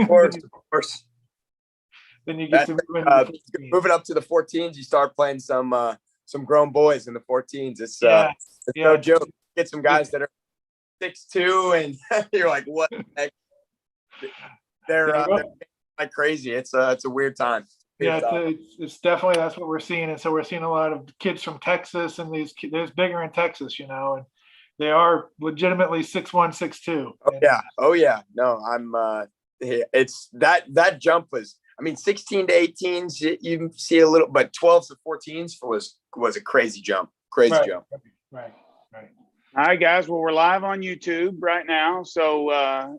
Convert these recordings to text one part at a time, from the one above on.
Of course, of course. Then you get That, to move into the 14s. moving up to the 14s, you start playing some grown boys in the 14s. It's no joke. Get some guys that are 6'2", and you're like, what the heck? They're like crazy. It's a weird time. It's definitely, that's what we're seeing. And so we're seeing a lot of kids from Texas, and there's bigger in Texas, and they are legitimately 6'1", 6'2". Oh yeah. No, it's that jump was, 16 to 18s, you see a little, but 12 to 14s was a crazy jump. Jump. Right. All right, guys. Well, we're live on YouTube right now. So,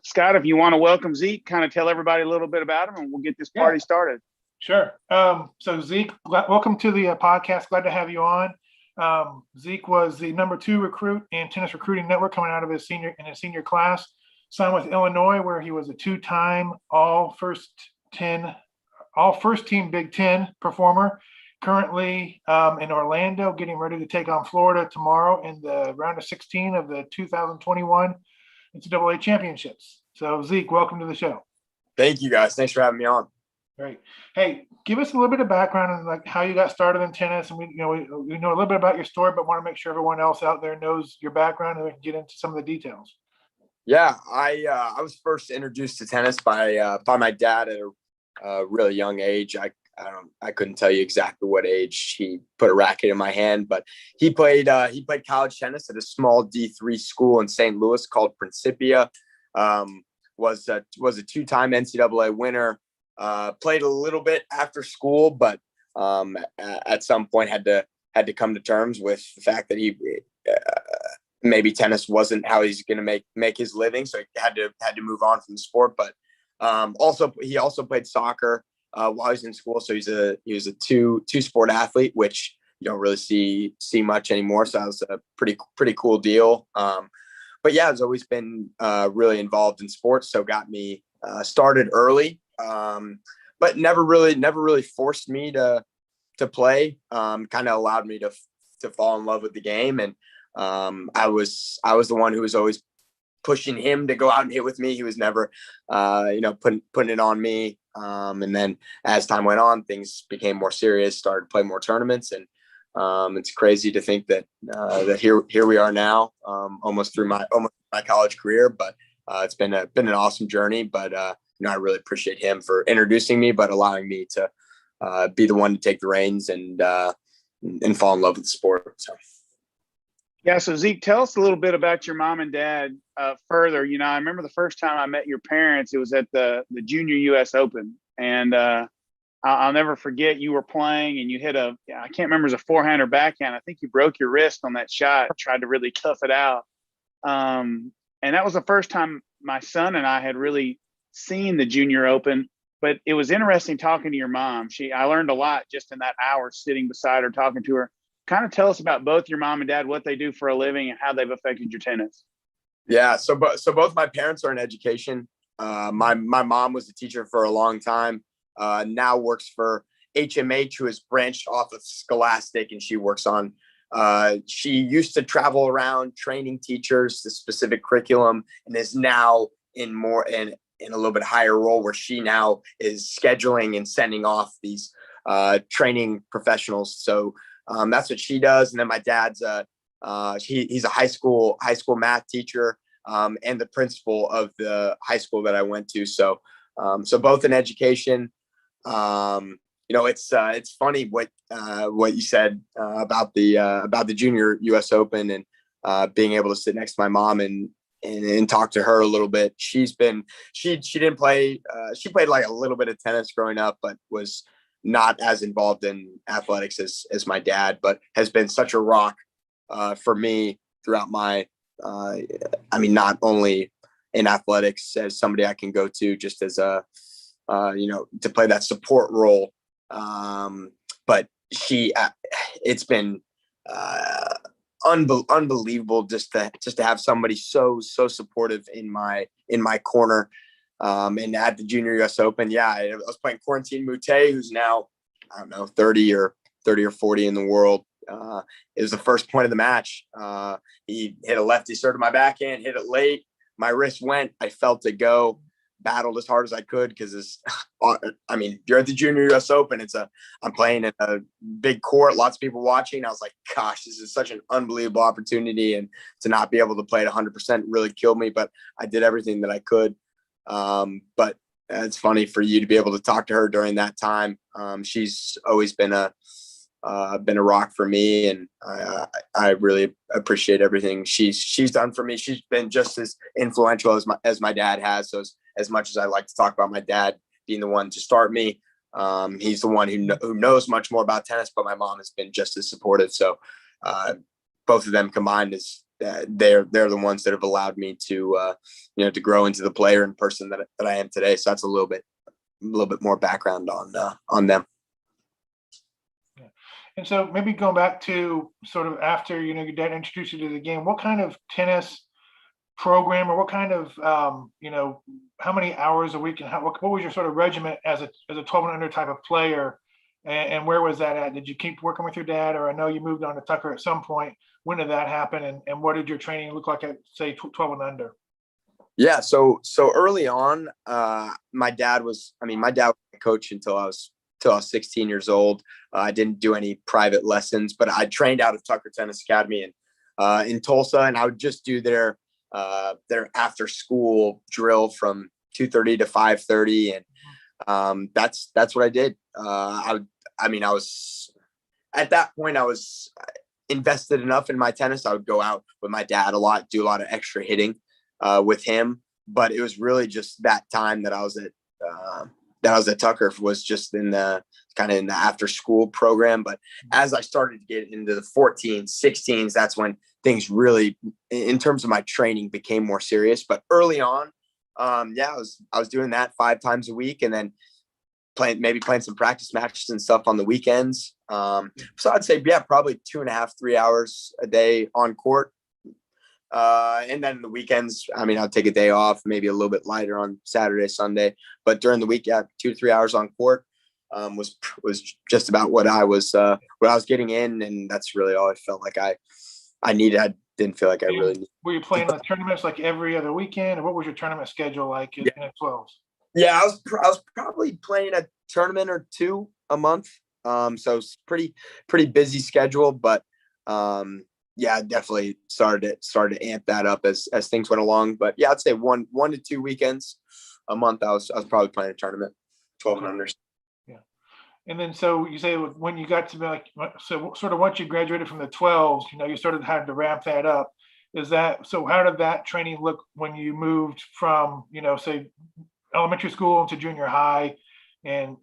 Scott, if you want to welcome Zeke, kind of tell everybody a little bit about him, and we'll get this party started. Sure. So Zeke, welcome to the podcast. Glad to have you on. Zeke was the number 2 recruit in Tennis Recruiting Network coming out of his senior class. Signed with Illinois, where he was a 2-time all first team Big Ten performer. Currently in Orlando, getting ready to take on Florida tomorrow in the round of 16 of the 2021 NCAA championships. So Zeke, welcome to the show. Thank you, guys. Thanks for having me on. Great. Hey, give us a little bit of background on like how you got started in tennis, and we know a little bit about your story, but want to make sure everyone else out there knows your background, and we can get into some of the details. Yeah, I was first introduced to tennis by my dad at a really young age. I couldn't tell you exactly what age he put a racket in my hand, but he played college tennis at a small D3 school in St. Louis called Principia. Was a 2-time NCAA winner. Played a little bit after school, but at some point had to come to terms with the fact that he maybe tennis wasn't how he's going to make his living, so he had to move on from the sport. But he also played soccer while he was in school, so he was a two sport athlete, which you don't really see much anymore. So that was a pretty cool deal. But yeah, I've always been really involved in sports, so got me started early, but never really forced me to play. Kind of allowed me to fall in love with the game, and I was the one who was always pushing him to go out and hit with me. He was never, putting it on me. And then as time went on, things became more serious, started to play more tournaments. And it's crazy to think that here we are now, almost through my college career, but it's been an awesome journey. But, I really appreciate him for introducing me, but allowing me to be the one to take the reins and fall in love with the sport. So. Yeah. So Zeke, tell us a little bit about your mom and dad further. I remember the first time I met your parents, it was at the Junior US Open. And I'll never forget, you were playing and you hit I can't remember, it was a forehand or backhand. I think you broke your wrist on that shot, tried to really tough it out. And that was the first time my son and I had really seen the Junior Open. But it was interesting talking to your mom. I learned a lot just in that hour sitting beside her, talking to her. Kind of tell us about both your mom and dad, what they do for a living, and how they've affected your tennis. Yeah, so both my parents are in education. My mom was a teacher for a long time. Now works for HMH, who has branched off of Scholastic, and she works on. She used to travel around training teachers, the specific curriculum, and is now in a little bit higher role where she now is scheduling and sending off these training professionals. So that's what she does. And then my dad's he's a high school math teacher and the principal of the high school that I went to. So both in education. It's funny what you said about the Junior US Open and being able to sit next to my mom and talk to her a little bit. She didn't play. She played like a little bit of tennis growing up, but was not as involved in athletics as my dad, but has been such a rock for me throughout my, not only in athletics as somebody I can go to just as to play that support role. But it's been unbelievable just to have somebody so supportive in my corner. And at the Junior US Open, I was playing Quarantine Moutet, who's now, I don't know, 30 or 40 in the world. It was the first point of the match. He hit a lefty serve to my backhand, hit it late. My wrist went, I felt it go. battled as hard as I could because you're at the Junior US Open. I'm playing in a big court, lots of people watching. I was like, gosh, this is such an unbelievable opportunity, and to not be able to play at 100% really killed me. But I did everything that I could. But it's funny for you to be able to talk to her during that time. She's always been a rock for me, and I really appreciate everything she's done for me. She's been just as influential as my dad has. So as much as I like to talk about my dad being the one to start me, he's the one who knows much more about tennis. But my mom has been just as supportive. So both of them combined is they're the ones that have allowed me to to grow into the player and person that I am today. So that's a little bit more background on them. And so maybe going back to sort of after, your dad introduced you to the game, what kind of tennis program or what kind of, how many hours a week and what was your sort of regimen as a 12 and under type of player? And where was that at? Did you keep working with your dad, or I know you moved on to Tucker at some point? When did that happen? And what did your training look like at, say, 12 and under? Yeah. So early on, my dad was a coach until I was 16 years old. I didn't do any private lessons, but I trained out of Tucker Tennis Academy in Tulsa, and I would just do their after school drill from 2:30 to 5:30, and that's what I did. I was at that point I was invested enough in my tennis. I would go out with my dad a lot, do a lot of extra hitting with him, but it was really just that time that I was at Tucker was just in the after school program. But as I started to get into the 14s, 16s, that's when things really, in terms of my training, became more serious. But early on, I was doing that 5 times a week, and then playing some practice matches and stuff on the weekends. So I'd say, probably 2.5, 3 hours a day on court. And then the weekends, I'll take a day off, maybe a little bit lighter on Saturday, Sunday, but during the week, 2 to 3 hours on court, was just about what I was getting in. And that's really all I felt like I needed. I didn't feel like I really needed. Were you playing the tournaments like every other weekend, or what was your tournament schedule like in the 12s? Yeah, I was probably playing a tournament or 2 a month. So it's pretty busy schedule, but, definitely started to amp that up as things went along. But I'd say 1 to 2 weekends a month. I was probably playing a tournament, 12 and under. Yeah. And then, so you say when you got to be like, so sort of once you graduated from the 12s, you started having to ramp that up. So how did that training look when you moved from, say elementary school into junior high and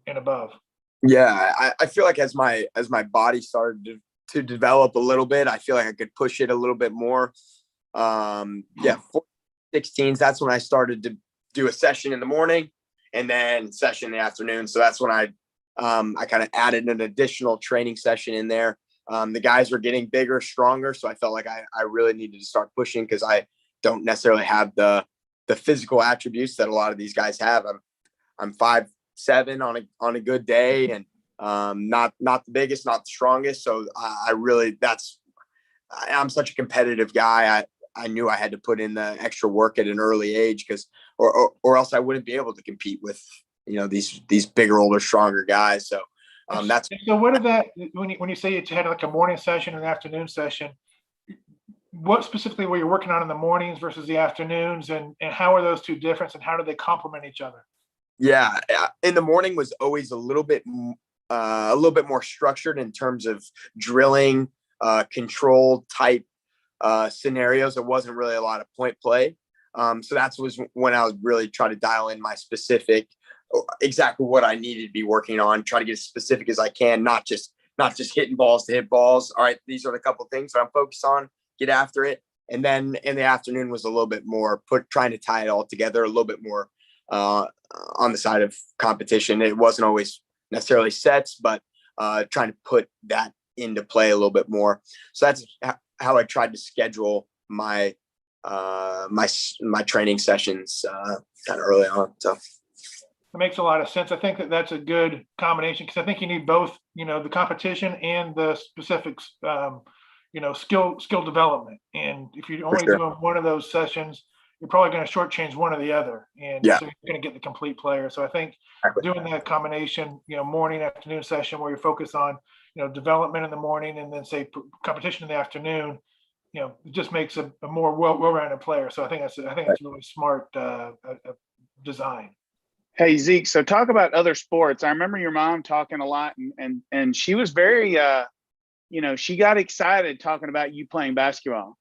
above? Yeah. I feel like as my body started to develop a little bit, I feel like I could push it a little bit more. 16s, that's when I started to do a session in the morning and then session in the afternoon. So that's when I kind of added an additional training session in there. The guys were getting bigger, stronger, so I felt like I really needed to start pushing because I don't necessarily have the physical attributes that a lot of these guys have. I'm 5'7" on a good day, and not the biggest, not the strongest. So I'm such a competitive guy. I knew I had to put in the extra work at an early age or else I wouldn't be able to compete with, these bigger, older, stronger guys. So that's. So what did that, when you say you had like a morning session and an afternoon session, what specifically were you working on in the mornings versus the afternoons, and how are those two different, and how do they complement each other? Yeah. In the morning was always a little bit more structured in terms of drilling, control type scenarios. There wasn't really a lot of point play. So was when I was really trying to dial in my specific, exactly what I needed to be working on, try to get as specific as I can, not just hitting balls to hit balls. All right, these are the couple things that I'm focused on, get after it. And then in the afternoon was a little bit more trying to tie it all together, a little bit more on the side of competition. It wasn't always necessarily sets, but trying to put that into play a little bit more. So that's how I tried to schedule my my training sessions kind of early on. So it makes a lot of sense. I think that's a good combination, because I think you need both, the competition and the specifics, skill development. And if you're only doing one of those sessions, you're probably going to shortchange one or the other, and Yeah. so you're going to get the complete player. So I think Exactly. doing that combination, morning, afternoon session where you're focused on, development in the morning and then say competition in the afternoon, it just makes a more well-rounded player. So I think that's really smart design. Hey Zeke, so talk about other sports. I remember your mom talking a lot, and she was very, she got excited talking about you playing basketball.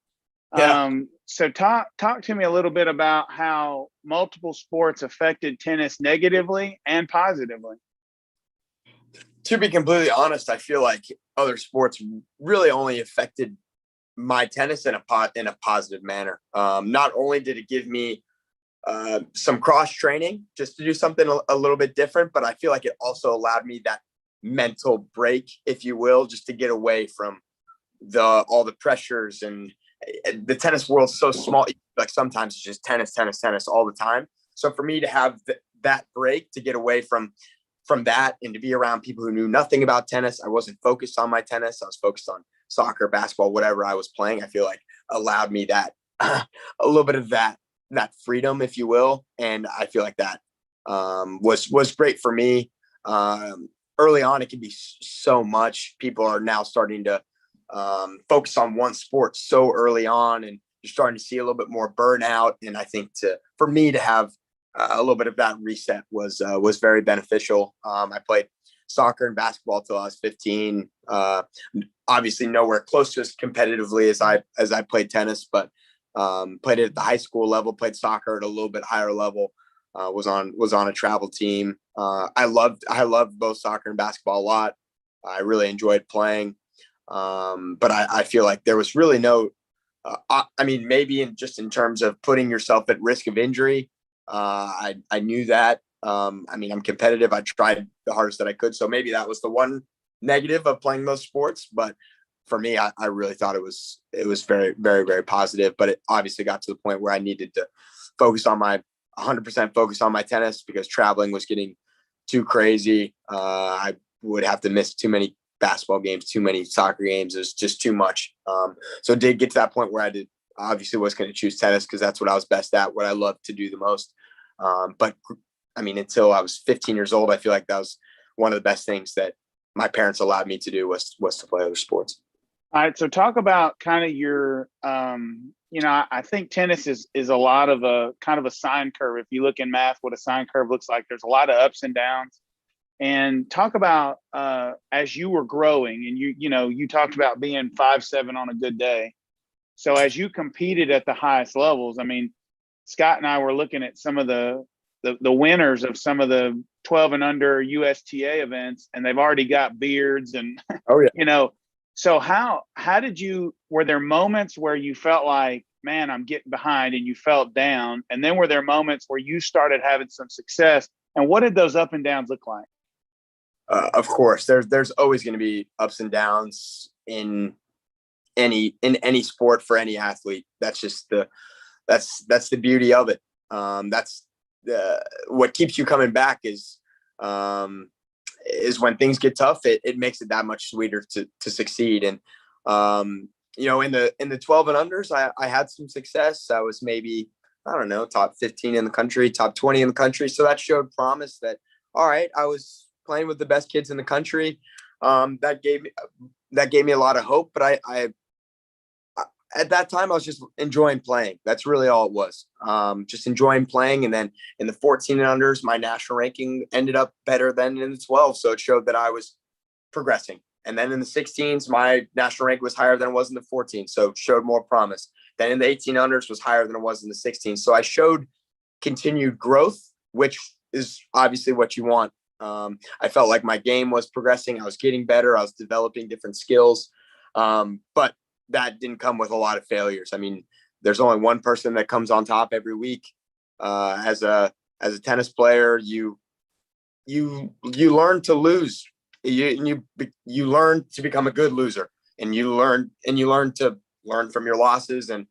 Yeah. So talk to me a little bit about how multiple sports affected tennis negatively and positively. To be completely honest, I feel like other sports really only affected my tennis in a positive manner. Not only did it give me some cross training just to do something a little bit different, but I feel like it also allowed me that mental break, if you will, just to get away from all the pressures. And the tennis world's so small, like sometimes it's just tennis all the time. So for me to have that break, to get away from that and to be around people who knew nothing about tennis, I wasn't focused on my tennis, I was focused on soccer, basketball, whatever I was playing, I feel like allowed me that a little bit of that freedom, if you will. And I feel like that was great for me. Early on, it can be so much. People are now starting to focus on one sport so early on, and you're starting to see a little bit more burnout. And I think for me to have a little bit of that reset was very beneficial. I played soccer and basketball till I was 15. Obviously, nowhere close to as competitively as I played tennis, but played it at the high school level. Played soccer at a little bit higher level. Was on a travel team. I loved both soccer and basketball a lot. I really enjoyed playing. But I feel like there was really no, I mean, maybe in terms of putting yourself at risk of injury, I knew that. I mean, I'm competitive. I tried the hardest that I could. So maybe that was the one negative of playing those sports. But for me, I really thought it was very, very, very positive. But it obviously got to the point where I needed to focus on 100% focus on my tennis, because traveling was getting too crazy. I would have to miss too many basketball games, too many soccer games. It was just too much. So it did get to that point where I obviously was going to choose tennis because that's what I was best at, what I loved to do the most. But I mean, until I was 15 years old, I feel like that was one of the best things that my parents allowed me to do was to play other sports. All right. So talk about kind of your, I think tennis is a lot of a kind of a sine curve. If you look in math, what a sine curve looks like, there's a lot of ups and downs. And talk about as you were growing, and you talked about being 5'7" on a good day. So as you competed at the highest levels, I mean, Scott and I were looking at some of the winners of some of the 12 and under USTA events, and they've already got beards and, oh yeah, So were there moments where you felt like, man, I'm getting behind, and you felt down? And then were there moments where you started having some success? And what did those up and downs look like? Of course, there's always going to be ups and downs in any sport for any athlete. That's just that's the beauty of it. That's what keeps you coming back is when things get tough. It makes it that much sweeter to succeed. And in the 12 and unders, I had some success. I was maybe, I don't know, top 15 in the country, top 20 in the country. So that showed promise that, all right, I was playing with the best kids in the country. That gave me a lot of hope. But I at that time, I was just enjoying playing. That's really all it was. Just enjoying playing. And then in the 14 and unders, my national ranking ended up better than in the 12. So it showed that I was progressing. And then in the 16s, my national rank was higher than it was in the 14. So it showed more promise. Then in the 18 unders was higher than it was in the 16. So I showed continued growth, which is obviously what you want. I felt like my game was progressing. I was getting better. I was developing different skills. But that didn't come with a lot of failures. I mean, there's only one person that comes on top every week. As a tennis player, you learn to lose. You learn to become a good loser, and you learn to learn from your losses. And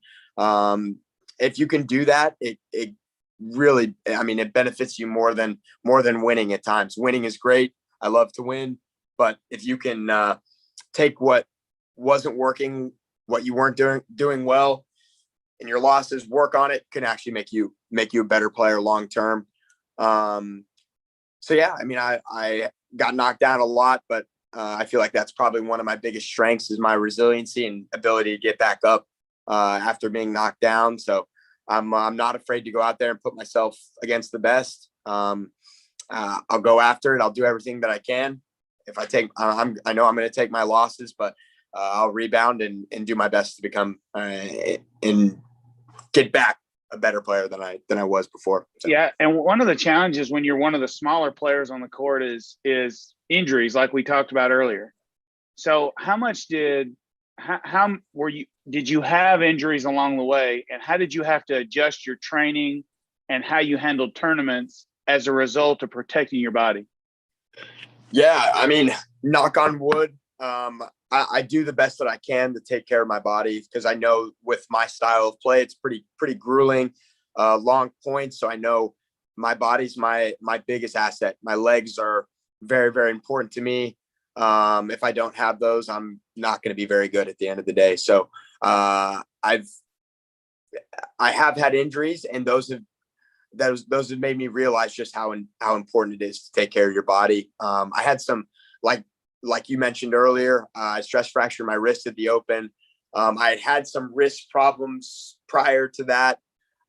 if you can do that, it really, I mean, it benefits you more than winning at times. Winning is great. I love to win, but if you can take what wasn't working, what you weren't doing well, and your losses, work on it, can actually make you a better player long term. So yeah, I mean, I got knocked down a lot, but I feel like that's probably one of my biggest strengths is my resiliency and ability to get back up after being knocked down. So I'm not afraid to go out there and put myself against the best. I'll go after it. I'll do everything that I can. If I take, I know I'm going to take my losses, but I'll rebound and do my best to become and get back a better player than I was before. So. Yeah, and one of the challenges when you're one of the smaller players on the court is injuries, like we talked about earlier. So how did you have injuries along the way, and how did you have to adjust your training and how you handled tournaments as a result of protecting your body? Yeah, I mean, knock on wood, I do the best that I can to take care of my body, because I know with my style of play, it's pretty grueling, long points. So I know my body's my biggest asset. My legs are very, very important to me. If I don't have those, I'm not going to be very good at the end of the day. So I have had injuries, and those have made me realize just how important it is to take care of your body. I had some, like you mentioned earlier, I stress fractured my wrist at the Open. I had some wrist problems prior to that.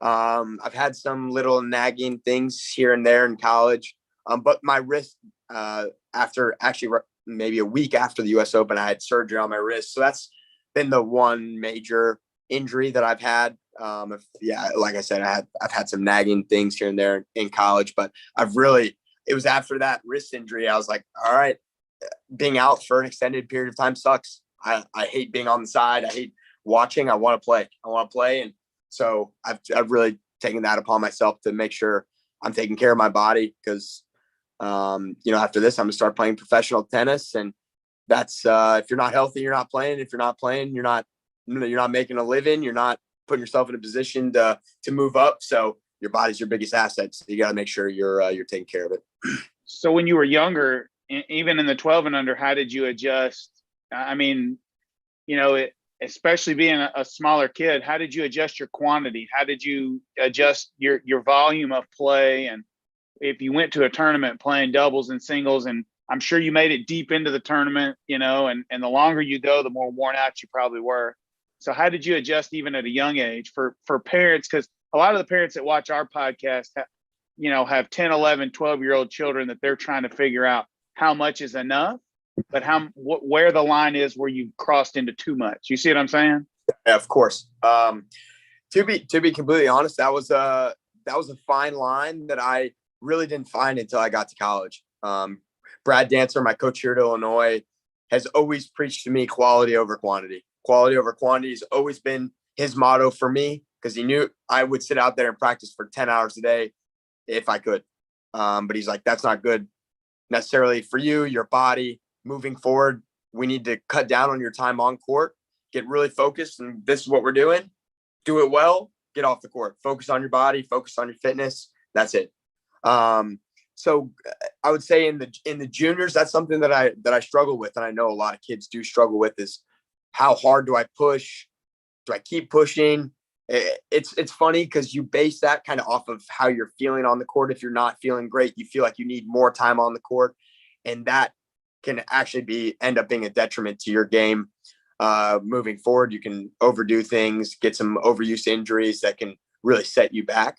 I've had some little nagging things here and there in college. But my wrist, after actually maybe a week after the US Open, I had surgery on my wrist. So that's been the one major injury that I've had. Like I said, I've had some nagging things here and there in college, but it was after that wrist injury, I was like, all right, being out for an extended period of time sucks. I hate being on the side. I hate watching. I want to play. And so I've really taken that upon myself to make sure I'm taking care of my body, because, after this, I'm gonna start playing professional tennis. And that's, if you're not healthy, you're not playing. If you're not playing, you're not making a living. You're not putting yourself in a position to move up. So your body's your biggest asset. So you got to make sure you're taking care of it. So when you were younger, even in the 12 and under, how did you adjust? I mean, especially being a smaller kid, how did you adjust your quantity? How did you adjust your volume of play? And if you went to a tournament playing doubles and singles, and I'm sure you made it deep into the tournament, and the longer you go, the more worn out you probably were. So how did you adjust even at a young age for parents? Because a lot of the parents that watch our podcast have 10, 11, 12-year-old children that they're trying to figure out how much is enough, but where the line is where you crossed into too much. You see what I'm saying? Yeah, of course. To be completely honest, that was a fine line that I really didn't find until I got to college. Brad Dancer, my coach here at Illinois, has always preached to me quality over quantity. Quality over quantity has always been his motto for me, because he knew I would sit out there and practice for 10 hours a day if I could. But he's like, that's not good necessarily for you, your body. Moving forward, we need to cut down on your time on court, get really focused, and this is what we're doing. Do it well, get off the court, focus on your body, focus on your fitness. That's it. So I would say in the juniors, that's something that I struggle with, and I know a lot of kids do struggle with, is how hard do I push? Do I keep pushing? It's funny because you base that kind of off of how you're feeling on the court. If you're not feeling great, you feel like you need more time on the court, and that can actually end up being a detriment to your game. Moving forward, you can overdo things, get some overuse injuries that can really set you back.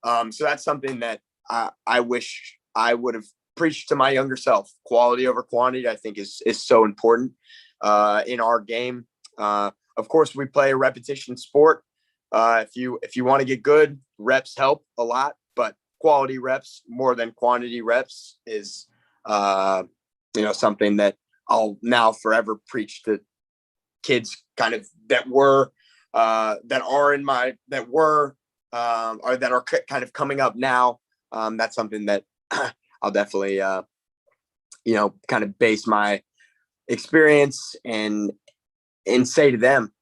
So that's something that I wish I would have preached to my younger self. Quality over quantity, I think, is so important in our game. Of course, we play a repetition sport. If you want to get good, reps help a lot, but quality reps more than quantity reps is something that I'll now forever preach to kids kind of that are kind of coming up now. That's something that I'll definitely kind of base my experience and say to them.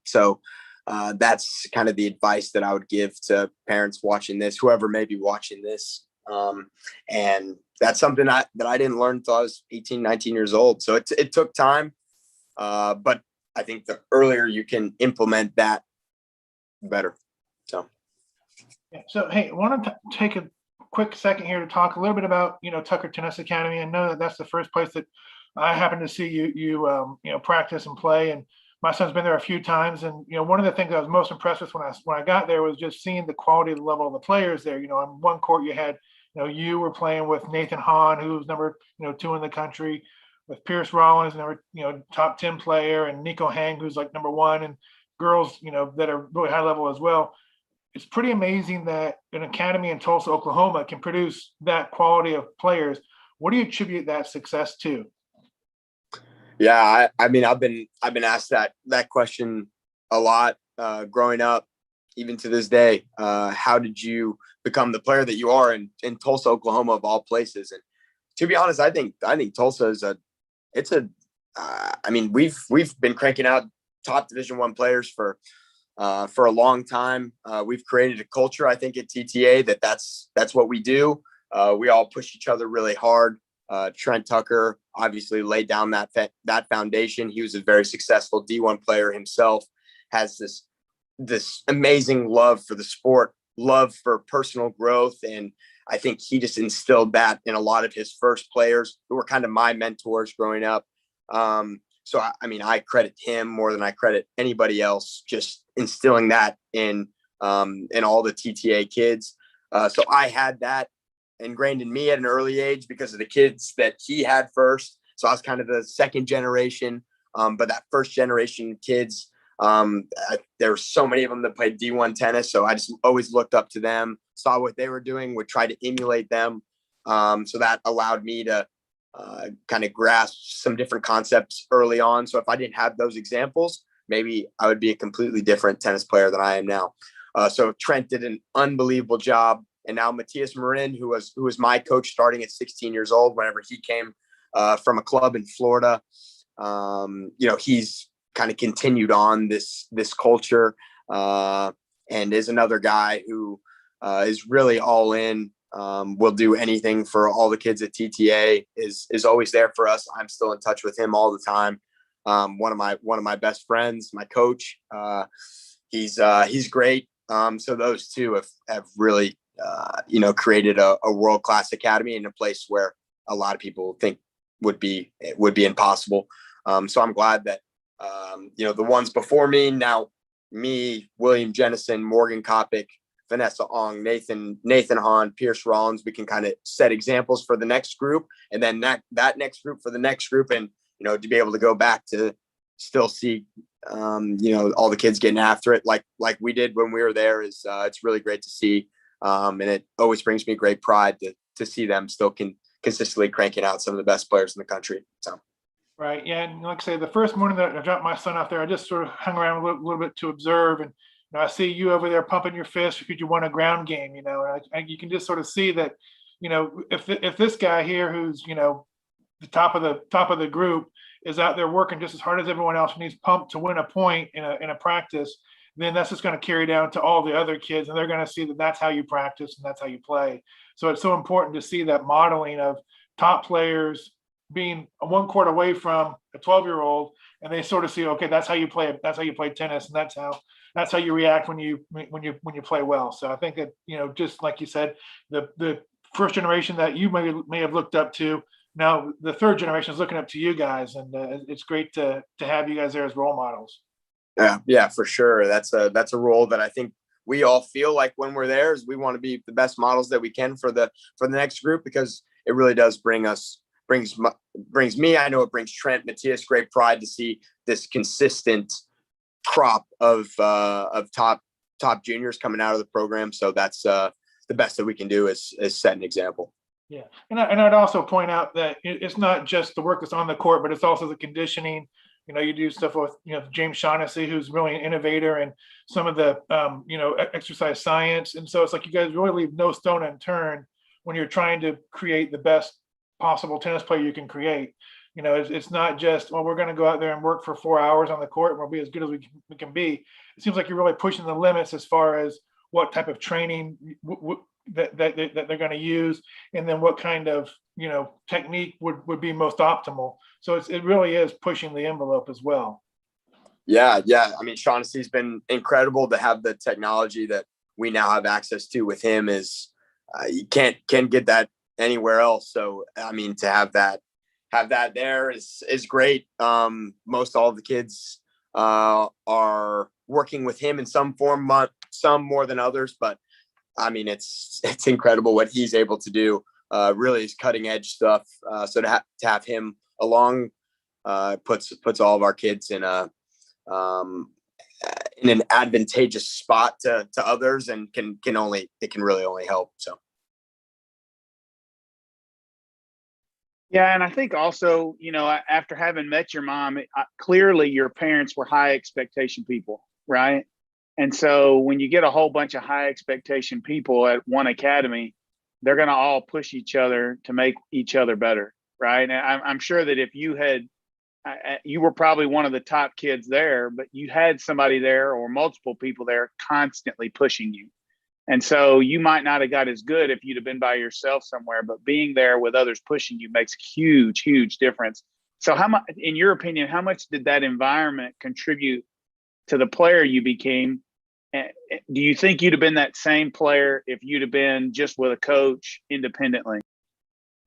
So that's kind of the advice that I would give to parents watching this, whoever may be watching this. And that's something that I didn't learn until I was 18, 19 years old. So it took time. But I think the earlier you can implement that better. So. Yeah. So, hey, I want to take a quick second here to talk a little bit about, Tucker Tennis Academy. I know that that's the first place that I happen to see you practice and play. And my son's been there a few times. And, one of the things I was most impressed with when I got there was just seeing the quality of the level of the players there. On one court you had, you were playing with Nathan Hahn, who was number, 2 in the country, with Pierce Rollins, number, top 10 player, and Nico Hang, who's like number 1, and girls, that are really high level as well. It's pretty amazing that an academy in Tulsa, Oklahoma can produce that quality of players. What do you attribute that success to? Yeah, I mean, I've been asked that question a lot growing up, even to this day. How did you become the player that you are in Tulsa, Oklahoma, of all places? And to be honest, I think Tulsa is I mean, we've been cranking out top Division I players for a long time. We've created a culture, I think, at TTA that's what we do. We all push each other really hard. Trent Tucker obviously laid down that foundation. He was a very successful D1 player himself, has this amazing love for the sport, love for personal growth. And I think he just instilled that in a lot of his first players who were kind of my mentors growing up. So, I mean, I credit him more than I credit anybody else, just instilling that in all the TTA kids. So I had that ingrained in me at an early age because of the kids that he had first. So I was kind of the second generation. But that first generation kids, there were so many of them that played D1 tennis. So I just always looked up to them, saw what they were doing, would try to emulate them. So that allowed me to kind of grasp some different concepts early on. So if I didn't have those examples, maybe I would be a completely different tennis player than I am now. So Trent did an unbelievable job. And now Matthias Marin, who was my coach starting at 16 years old, whenever he came from a club in Florida, he's kind of continued on this culture and is another guy who is really all in. Will do anything for all the kids at TTA, is always there for us. I'm still in touch with him all the time. One of my best friends, my coach, he's great. So those two have really, created a world-class academy in a place where a lot of people think would be impossible. So I'm glad that, the ones before me, now me, William Jennison, Morgan Kopic, Vanessa Ong, Nathan Hahn, Pierce Rollins, we can kind of set examples for the next group, and then that next group for the next group. And, to be able to go back to still see, all the kids getting after it like we did when we were there is, it's really great to see. And it always brings me great pride to see them still consistently cranking out some of the best players in the country. So. Right. Yeah. And like I say, the first morning that I dropped my son out there, I just sort of hung around a little bit to observe. And I see you over there pumping your fist because you won a ground game, and you can just sort of see that, if this guy here who's, the top of the group is out there working just as hard as everyone else and he's pumped to win a point in a practice, then that's just going to carry down to all the other kids, and they're going to see that that's how you practice and that's how you play. So it's so important to see that modeling of top players being one court away from a 12-year-old, and they sort of see, okay, that's how you play tennis, and that's how you react when you play well. So I think that, just like you said, the first generation that you may have looked up to, now the third generation is looking up to you guys, and it's great to have you guys there as role models. Yeah, for sure. That's a role that I think we all feel like when we're there is we want to be the best models that we can for the next group, because it really does brings me, I know it brings Trent, Matthias great pride to see this consistent crop of top juniors coming out of the program. So that's the best that we can do is set an example. Yeah. And I'd also point out that it's not just the work that's on the court, but it's also the conditioning. You do stuff with, James Shaughnessy, who's really an innovator, and some of the, exercise science. And so it's like you guys really leave no stone unturned when you're trying to create the best possible tennis player you can create. It's not just, well, we're going to go out there and work for 4 hours on the court and we'll be as good as we can be. It seems like you're really pushing the limits as far as what type of training that they're going to use, and then what kind of technique would be most optimal. So it really is pushing the envelope as well. Yeah. I mean, Shaughnessy's been incredible. To have the technology that we now have access to with him is you can't get that anywhere else. So I mean, to have that there is great. Most all of the kids are working with him in some form, some more than others, but I mean, it's incredible what he's able to do. Really is cutting edge stuff. So to have him along puts all of our kids um, in an advantageous spot to others, and can really only help. So. Yeah, and I think also, after having met your mom, clearly your parents were high expectation people, right? And so when you get a whole bunch of high expectation people at one academy, they're going to all push each other to make each other better, right? And I'm sure that if you were probably one of the top kids there, but you had somebody there or multiple people there constantly pushing you. And so you might not have got as good if you'd have been by yourself somewhere, but being there with others pushing you makes huge, huge difference. So how much, in your opinion, how much did that environment contribute to the player you became? Do you think you'd have been that same player if you'd have been just with a coach independently?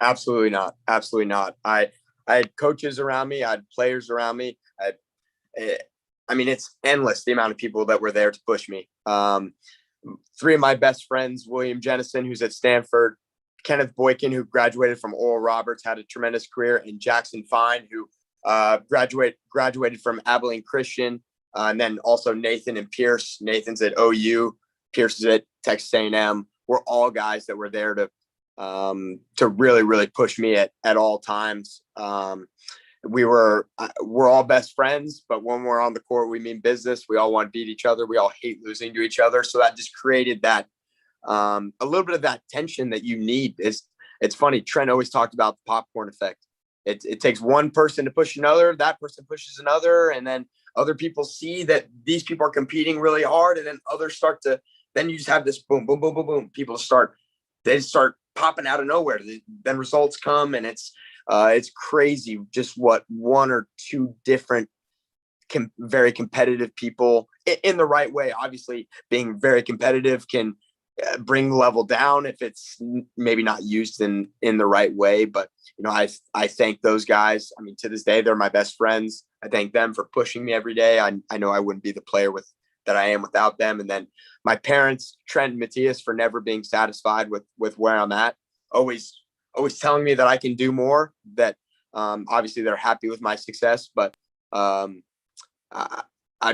Absolutely not. Absolutely not. I had coaches around me. I had players around me. I mean, it's endless, the amount of people that were there to push me. Three of my best friends, William Jennison, who's at Stanford, Kenneth Boykin, who graduated from Oral Roberts, had a tremendous career, and Jackson Fine, who graduated from Abilene Christian, and then also Nathan and Pierce. Nathan's at OU, Pierce is at Texas A&M. We're all guys that were there to really, really push me at all times. We're all best friends, but when we're on the court, we mean business. We all want to beat each other. We all hate losing to each other. So that just created that, a little bit of that tension that you need. It's funny. Trent always talked about the popcorn effect. It takes one person to push another. That person pushes another. And then other people see that these people are competing really hard. And then others then you just have this boom, boom, boom, boom, boom. They start popping out of nowhere. Then results come, and it's crazy just what one or two different very competitive people in the right way. Obviously, being very competitive can bring the level down if it's maybe not used in the right way. But I thank those guys. I mean, to this day, they're my best friends. I thank them for pushing me every day. I know I wouldn't be the player that I am without them. And then my parents, Trent and Matthias, for never being satisfied with where I'm at. Always telling me that I can do more, that obviously they're happy with my success, but I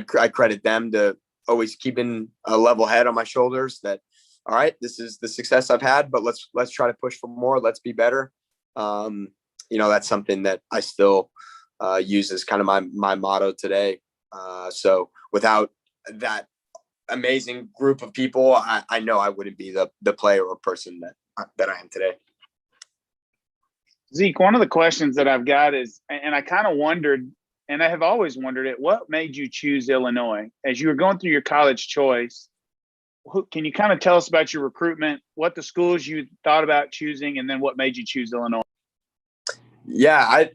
credit them to always keeping a level head on my shoulders, that, all right, this is the success I've had, but let's try to push for more. Let's be better. That's something that I still use as kind of my motto today. So without that amazing group of people, I know I wouldn't be the player or person that I am today. Zeke, one of the questions that I've got is, and I kind of wondered, and I have always wondered it, what made you choose Illinois? As you were going through your college choice, can you kind of tell us about your recruitment, what the schools you thought about choosing, and then what made you choose Illinois? Yeah,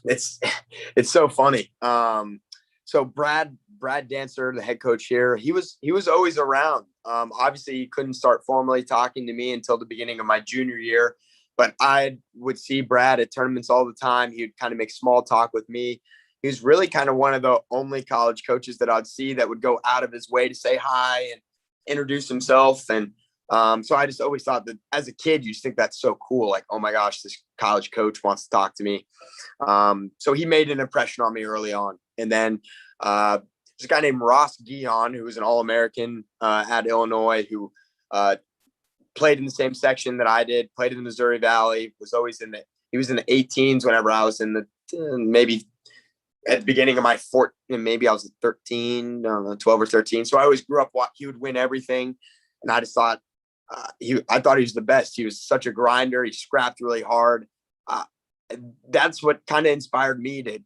it's so funny. So Brad Dancer, the head coach here, he was always around. Obviously, he couldn't start formally talking to me until the beginning of my junior year, but I would see Brad at tournaments all the time. He would kind of make small talk with me. He was really kind of one of the only college coaches that I'd see that would go out of his way to say hi and introduce himself. And so I just always thought that as a kid, you just think that's so cool. Like, oh my gosh, this college coach wants to talk to me. So he made an impression on me early on. And then there's a guy named Ross Guion, who was an All-American at Illinois, who played in the same section that I did, played in the Missouri Valley, he was in the 18s whenever I was in the maybe at the beginning of my maybe I was 13, 12 or 13. So I always grew up, he would win everything. And I just thought, I thought he was the best. He was such a grinder. He scrapped really hard. That's what kind of inspired me to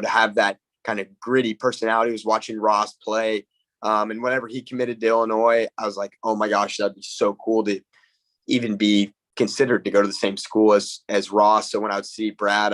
have that kind of gritty personality. I was watching Ross play. And whenever he committed to Illinois, I was like, oh my gosh, that'd be so cool to even be considered to go to the same school as Ross. So when I would see Brad,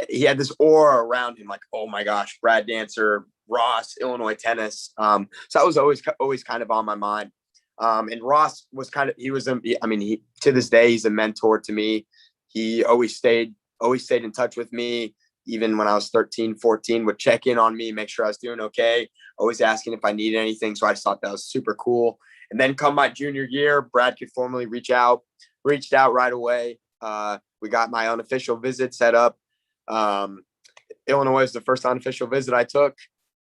he had this aura around him, like, oh my gosh, Brad Dancer, Ross, Illinois tennis. So that was always kind of on my mind. And Ross was he to this day, he's a mentor to me. He always stayed in touch with me. Even when I was 13, 14, would check in on me, make sure I was doing okay, always asking if I needed anything. So I just thought that was super cool. And then come my junior year, Brad could formally reached out right away. We got my unofficial visit set up. Illinois was the first unofficial visit I took.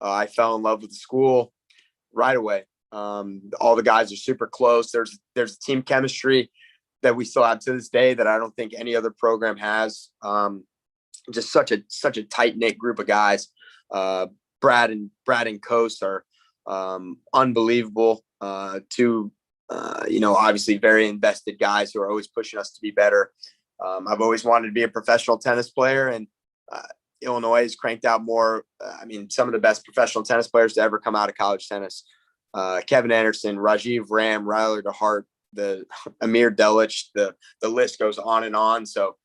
I fell in love with the school right away. All the guys are super close. There's team chemistry that we still have to this day that I don't think any other program has. Just such a tight knit group of guys. Brad and Coast are unbelievable. Two, obviously very invested guys who are always pushing us to be better. I've always wanted to be a professional tennis player, and Illinois has cranked out more. Some of the best professional tennis players to ever come out of college tennis. Kevin Anderson, Rajiv Ram, Ryler DeHart, the Amir Delich, the list goes on and on. So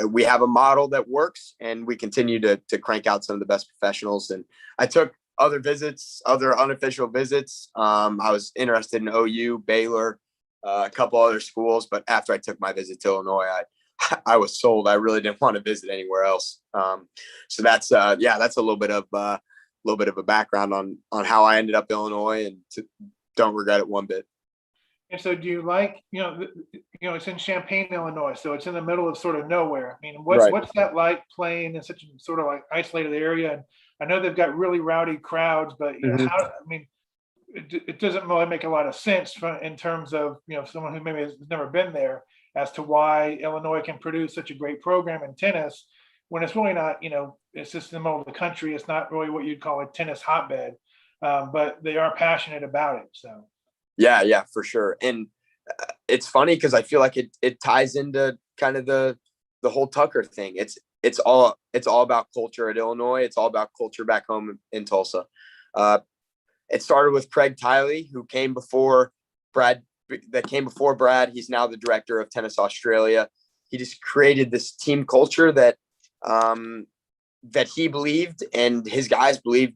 we have a model that works, and we continue to crank out some of the best professionals. And I took other unofficial visits. I was interested in OU, Baylor, a couple other schools, but after I took my visit to Illinois, I was sold. I really didn't want to visit anywhere else. So that's a little bit of a background on how I ended up Illinois, and don't regret it one bit. And so do you like, it's in Champaign, Illinois, so it's in the middle of sort of nowhere. What's that like playing in such a sort of like isolated area? And I know they've got really rowdy crowds, but it doesn't really make a lot of sense in terms of, someone who maybe has never been there as to why Illinois can produce such a great program in tennis when it's really not, it's just in the middle of the country. It's not really what you'd call a tennis hotbed, but they are passionate about it. So. Yeah, for sure. And it's funny because I feel like it ties into kind of the whole Tucker thing. It's all about culture at Illinois. It's all about culture back home in Tulsa. It started with Craig Tiley, who came before Brad. He's now the director of Tennis Australia. He just created this team culture that he believed and his guys believed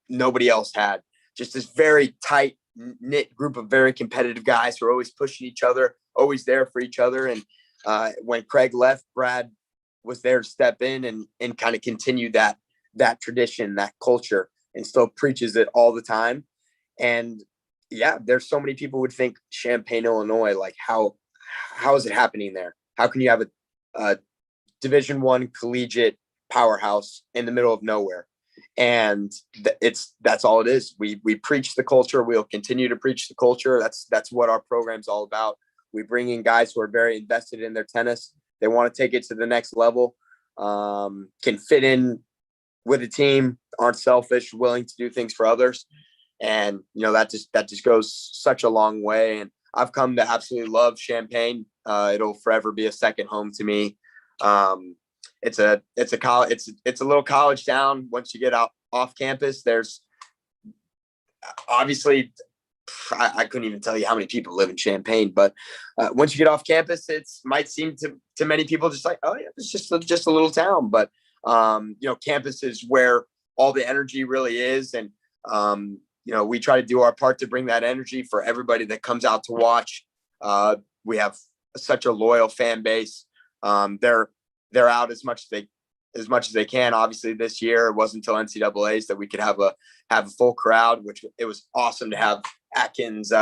nobody else had. Just this very tight knit group of very competitive guys who are always pushing each other, always there for each other. And when Craig left, Brad was there to step in and kind of continue that tradition, that culture, and still preaches it all the time. And yeah, there's so many people would think Champaign, Illinois, like how is it happening there? How can you have a Division I collegiate powerhouse in the middle of nowhere? And that's all it is. We preach the culture. We'll continue to preach the culture. That's what our program's all about. We bring in guys who are very invested in their tennis. They want to take it to the next level, can fit in with a team, aren't selfish, willing to do things for others. And, that just goes such a long way. And I've come to absolutely love Champaign. It'll forever be a second home to me. It's a little college town. Once you get out off campus, there's obviously, I couldn't even tell you how many people live in Champaign, but once you get off campus, it might seem to many people just like, oh yeah, it's just a little town. But campus is where all the energy really is. And we try to do our part to bring that energy for everybody that comes out to watch. We have such a loyal fan base. They're out as much as they can. Obviously, this year it wasn't until NCAA's that we could have a full crowd, which it was awesome to have Atkins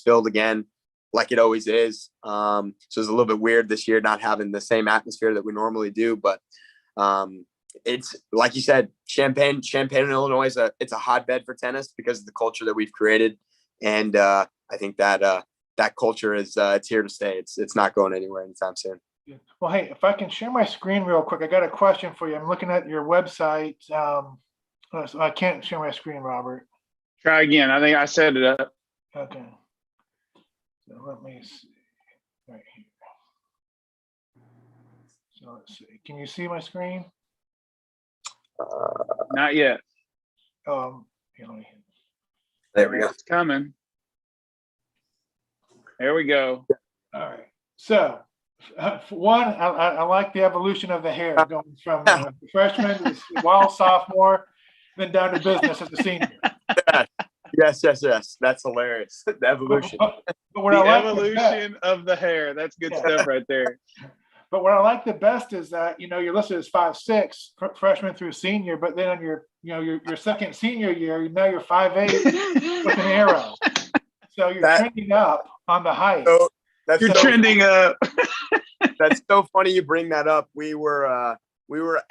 filled again, like it always is. So it's a little bit weird this year not having the same atmosphere that we normally do, but it's like you said, Champaign, Illinois it's a hotbed for tennis because of the culture that we've created, and I think that culture is it's here to stay. It's not going anywhere anytime soon. Well, hey, if I can share my screen real quick, I got a question for you. I'm looking at your website. So I can't share my screen, Robert. Try again. I think I set it up. Okay. So let me see right here. So let's see. Can you see my screen? Not yet. There we go. It's coming. There we go. All right. So For one, I like the evolution of the hair going from freshman to wild sophomore, then down to business as a senior. Yes. That's hilarious. The evolution. But what The I like evolution of the hair. That's good stuff right there. But what I like the best is that, you're listed as 5'6", freshman through senior, but then on your second senior year, now you're 5'8" with an arrow. So you're trending up on the height. So, you're trending up. That's so funny you bring that up. We were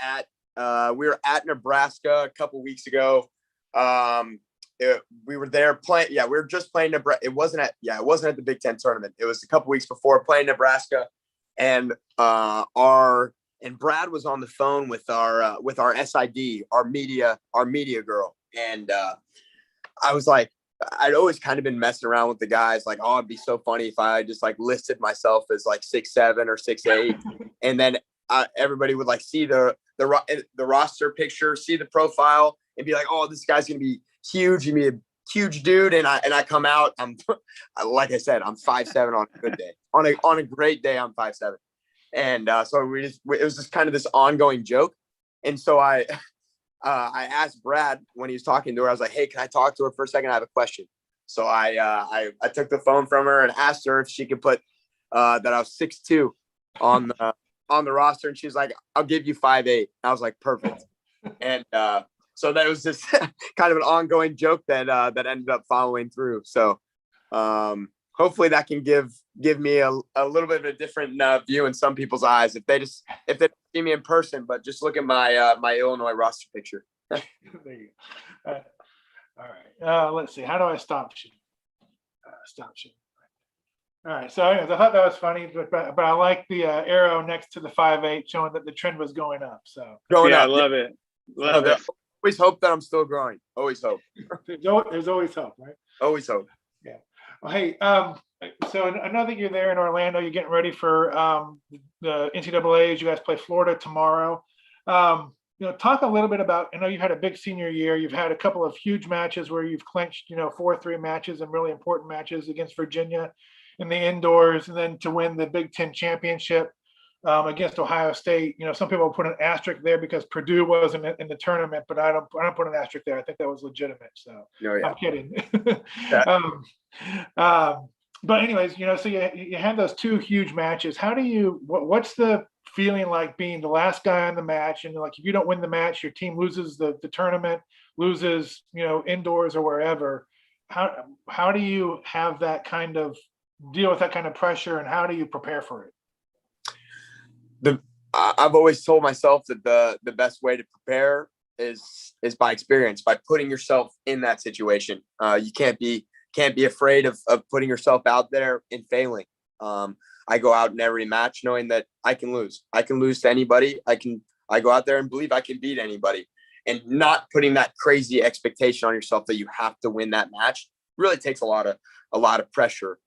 at Nebraska a couple weeks ago. We were there playing. Yeah, we were just playing Nebraska. It wasn't at the Big Ten tournament. It was a couple weeks before playing Nebraska, and Brad was on the phone with our SID, our media girl, and I was like, I'd always kind of been messing around with the guys, like, oh, it'd be so funny if I just like listed myself as like 6'7" or 6'8", and then everybody would like see the roster picture, see the profile, and be like, oh, this guy's gonna be huge, he'd be a huge dude, and I come out, I'm like I said, I'm 5'7" on a good day, on a great day, I'm 5'7", and so it was just kind of this ongoing joke, and so I asked Brad when he was talking to her, I was like, hey, can I talk to her for a second? I have a question. So I took the phone from her and asked her if she could put that I was 6'2" on the roster. And she's like, I'll give you 5'8". I was like, perfect. And so that was just kind of an ongoing joke that ended up following through. So hopefully that can give me a little bit of a different view in some people's eyes if they see me in person, but just look at my Illinois roster picture. There you go. All right. Let's see. How do I stop shooting? All right. So anyways, I thought that was funny, but I like the arrow next to the 5'8", showing that the trend was going up. So going up. I love it. Love it. Always hope that I'm still growing. Always hope. There's always hope, right? Always hope. Yeah. Well, hey, so I know that you're there in Orlando. You're getting ready for the NCAAs. You guys play Florida tomorrow. Talk a little bit about. I know you've had a big senior year. You've had a couple of huge matches where you've clinched, 4-3 matches and really important matches against Virginia in the indoors, and then to win the Big Ten championship against Ohio State. Some people put an asterisk there because Purdue wasn't in the tournament, but I don't put an asterisk there. I think that was legitimate. So I'm kidding. But anyways, so you had those two huge matches. How do you? What's the feeling like being the last guy on the match, and like if you don't win the match, your team loses the tournament, loses indoors or wherever. How do you have that kind of deal with that kind of pressure, and how do you prepare for it? I've always told myself that the best way to prepare is by experience, by putting yourself in that situation. You can't be afraid of putting yourself out there and failing. I go out in every match knowing that I can lose. I can lose to anybody. I go out there and believe I can beat anybody, and not putting that crazy expectation on yourself that you have to win that match really takes a lot of pressure.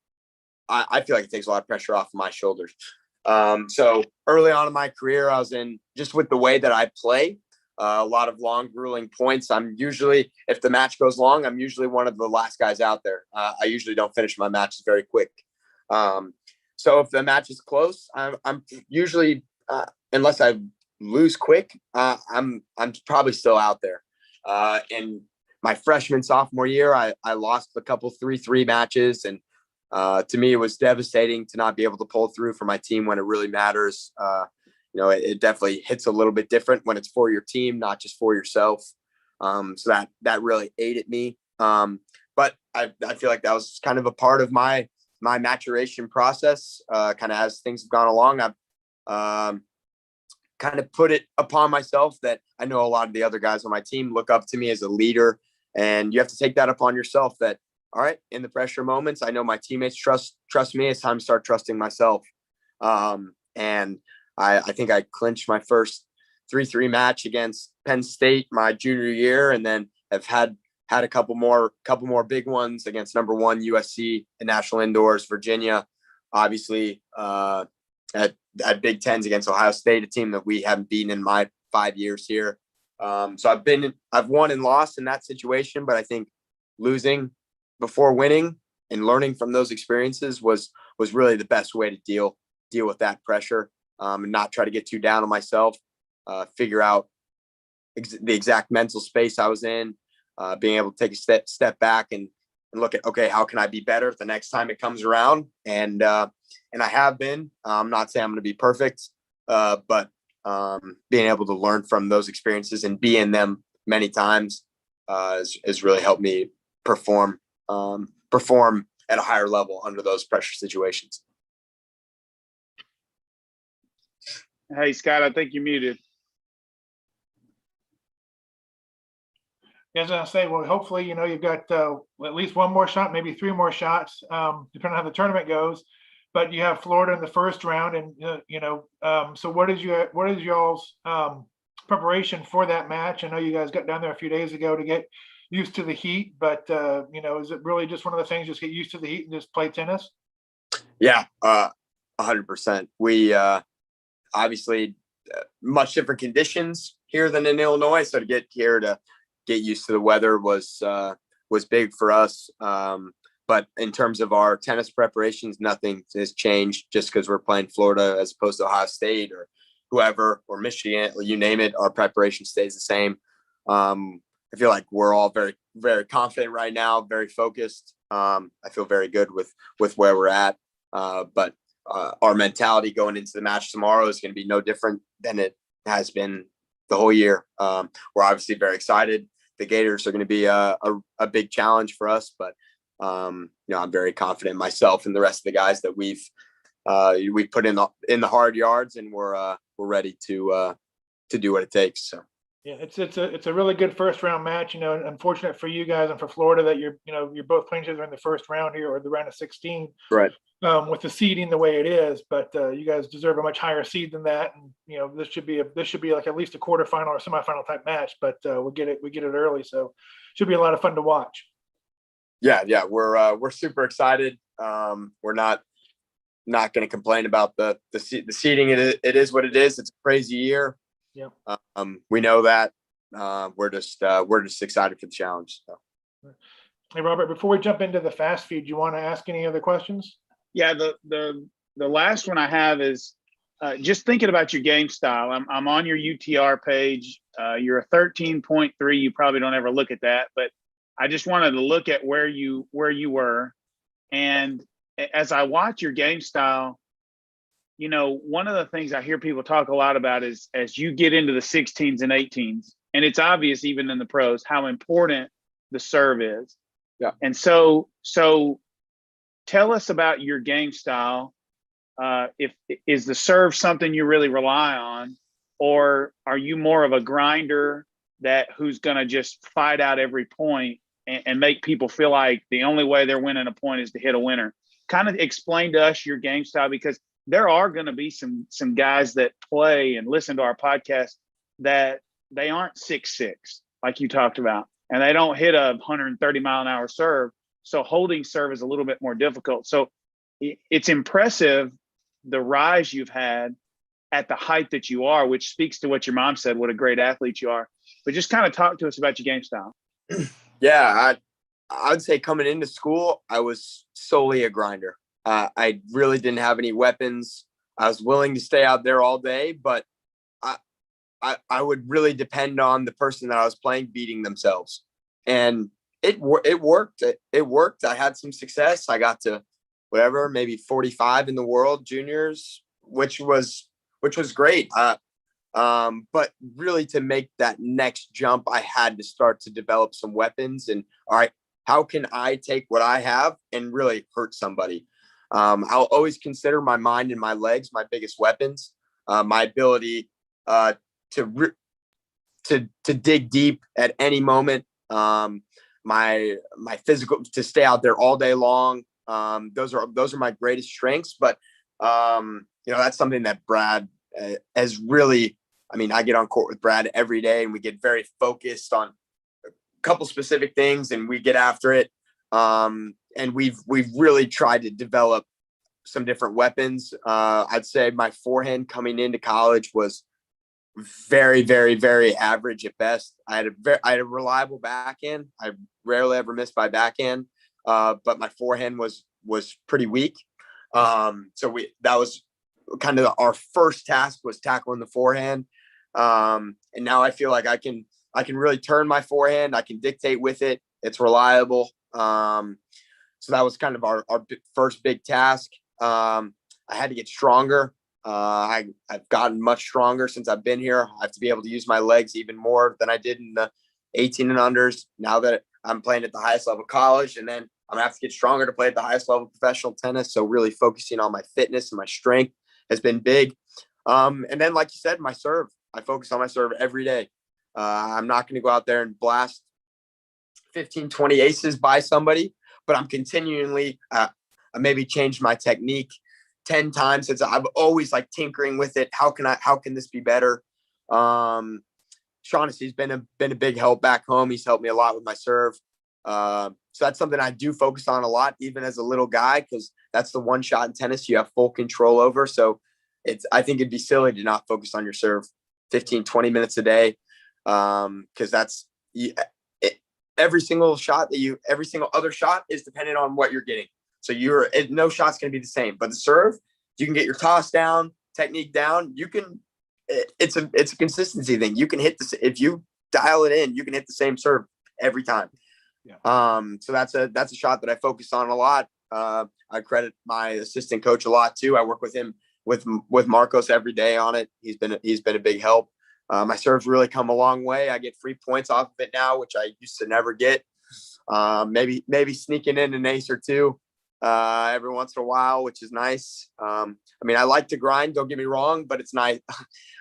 I feel like it takes a lot of pressure off of my shoulders. So early on in my career, I was in just with the way that I play, a lot of long, grueling points. I'm usually, if the match goes long, I'm usually one of the last guys out there. I usually don't finish my matches very quick. So if the match is close, I'm usually, unless I lose quick, I'm probably still out there. In my freshman, sophomore year, I lost a couple 3-3 matches, and to me, it was devastating to not be able to pull through for my team when it really matters. It definitely hits a little bit different when it's for your team, not just for yourself. So that really ate at me. But I feel like that was kind of a part of my maturation process. Kind of as things have gone along, I've kind of put it upon myself that I know a lot of the other guys on my team look up to me as a leader, and you have to take that upon yourself that, all right, in the pressure moments, I know my teammates trust me. It's time to start trusting myself. And I think I clinched my first 3-3 match against Penn State my junior year, and then have had a couple more big ones against number 1 USC in national indoors, Virginia, obviously at Big Tens against Ohio State, a team that we haven't beaten in my 5 years here. So I've won and lost in that situation, but I think losing before winning and learning from those experiences was really the best way to deal deal with that pressure, and not try to get too down on myself, figure out the exact mental space I was in, being able to take a step back and look at, okay, how can I be better the next time it comes around? And I have been. I'm not saying I'm going to be perfect, but being able to learn from those experiences and be in them many times has really helped me perform at a higher level under those pressure situations. Hey, Scott, I think you're muted. As I say, well, hopefully, you've got at least one more shot, maybe 3 more shots, depending on how the tournament goes. But you have Florida in the first round, and so what is y'all's preparation for that match? I know you guys got down there a few days ago to get used to the heat, but is it really just one of the things, just get used to the heat and just play tennis? Yeah, 100%. We obviously much different conditions here than in Illinois, so to get here to get used to the weather was big for us. But in terms of our tennis preparations, nothing has changed just because we're playing Florida as opposed to Ohio State or whoever, or Michigan, you name it, our preparation stays the same. I feel like we're all very, very confident right now, very focused. I feel very good with where we're at. But our mentality going into the match tomorrow is going to be no different than it has been the whole year. We're obviously very excited. The Gators are going to be a big challenge for us, but I'm very confident myself and the rest of the guys that we've put in the hard yards, and we're ready to do what it takes. So. Yeah, it's a really good first round match. Unfortunate for you guys and for Florida that you're both playing each other in the first round here, or the round of 16. Right. With the seeding the way it is, but you guys deserve a much higher seed than that, and this should be like at least a quarterfinal or semifinal type match. But we get it early, so should be a lot of fun to watch. Yeah, we're super excited. We're not going to complain about the seeding. It is what it is. It's a crazy year. Yeah. We know that. We're just excited for the challenge. So. Hey, Robert, before we jump into the fast feed, do you want to ask any other questions? Yeah, the last one I have is just thinking about your game style. I'm on your UTR page. You're a 13.3. You probably don't ever look at that, but I just wanted to look at where you were. And as I watch your game style, one of the things I hear people talk a lot about is as you get into the 16s and 18s, and it's obvious even in the pros how important the serve is. Yeah. And so tell us about your game style. Is the serve something you really rely on, or are you more of a grinder who's going to just fight out every point and make people feel like the only way they're winning a point is to hit a winner? Kind of explain to us your game style, because there are going to be some guys that play and listen to our podcast that they aren't 6'6", like you talked about, and they don't hit a 130-mile-an-hour serve. So holding serve is a little bit more difficult. So it's impressive the rise you've had at the height that you are, which speaks to what your mom said, what a great athlete you are. But just kind of talk to us about your game style. Yeah, I would say coming into school, I was solely a grinder. I really didn't have any weapons. I was willing to stay out there all day, but I would really depend on the person that I was playing beating themselves. And it worked. It worked. I had some success. I got to maybe 45 in the world juniors, which was great. But really to make that next jump, I had to start to develop some weapons. And all right, how can I take what I have and really hurt somebody? I'll always consider my mind and my legs my biggest weapons. My ability to dig deep at any moment. My physical, to stay out there all day long. Those are my greatest strengths. But that's something that Brad has really. I mean, I get on court with Brad every day, and we get very focused on a couple specific things, and we get after it. And we've really tried to develop some different weapons. I'd say my forehand coming into college was very, very, very average at best. I had a reliable backhand. I rarely ever missed my backhand, but my forehand was pretty weak. So that was kind of our first task was tackling the forehand. And now I feel like I can really turn my forehand. I can dictate with it. It's reliable. So that was kind of our first big task. I had to get stronger. I've gotten much stronger since I've been here. I have to be able to use my legs even more than I did in the 18 and unders. Now that I'm playing at the highest level of college, and then I'm gonna have to get stronger to play at the highest level of professional tennis. So really focusing on my fitness and my strength has been big. And then, like you said, my serve. I focus on my serve every day. I'm not going to go out there and blast 15, 20 aces by somebody, but I'm continually I maybe changed my technique 10 times since I've always like tinkering with it. How can this be better? Shaughnessy's been a big help back home. He's helped me a lot with my serve. So that's something I do focus on a lot, even as a little guy, because that's the one shot in tennis you have full control over. So I think it'd be silly to not focus on your serve 15, 20 minutes a day. Because that's every single other shot is dependent on what you're getting. So no shot's going to be the same, but the serve, you can get your toss down, technique down. It's a consistency thing. You can hit this. If you dial it in, you can hit the same serve every time. Yeah. So that's a shot that I focus on a lot. I credit my assistant coach a lot too. I work with him with Marcos every day on it. He's been a big help. My serves really come a long way. I get free points off of it now, which I used to never get. Maybe sneaking in an ace or two every once in a while, which is nice. I mean, I like to grind, don't get me wrong, but it's nice.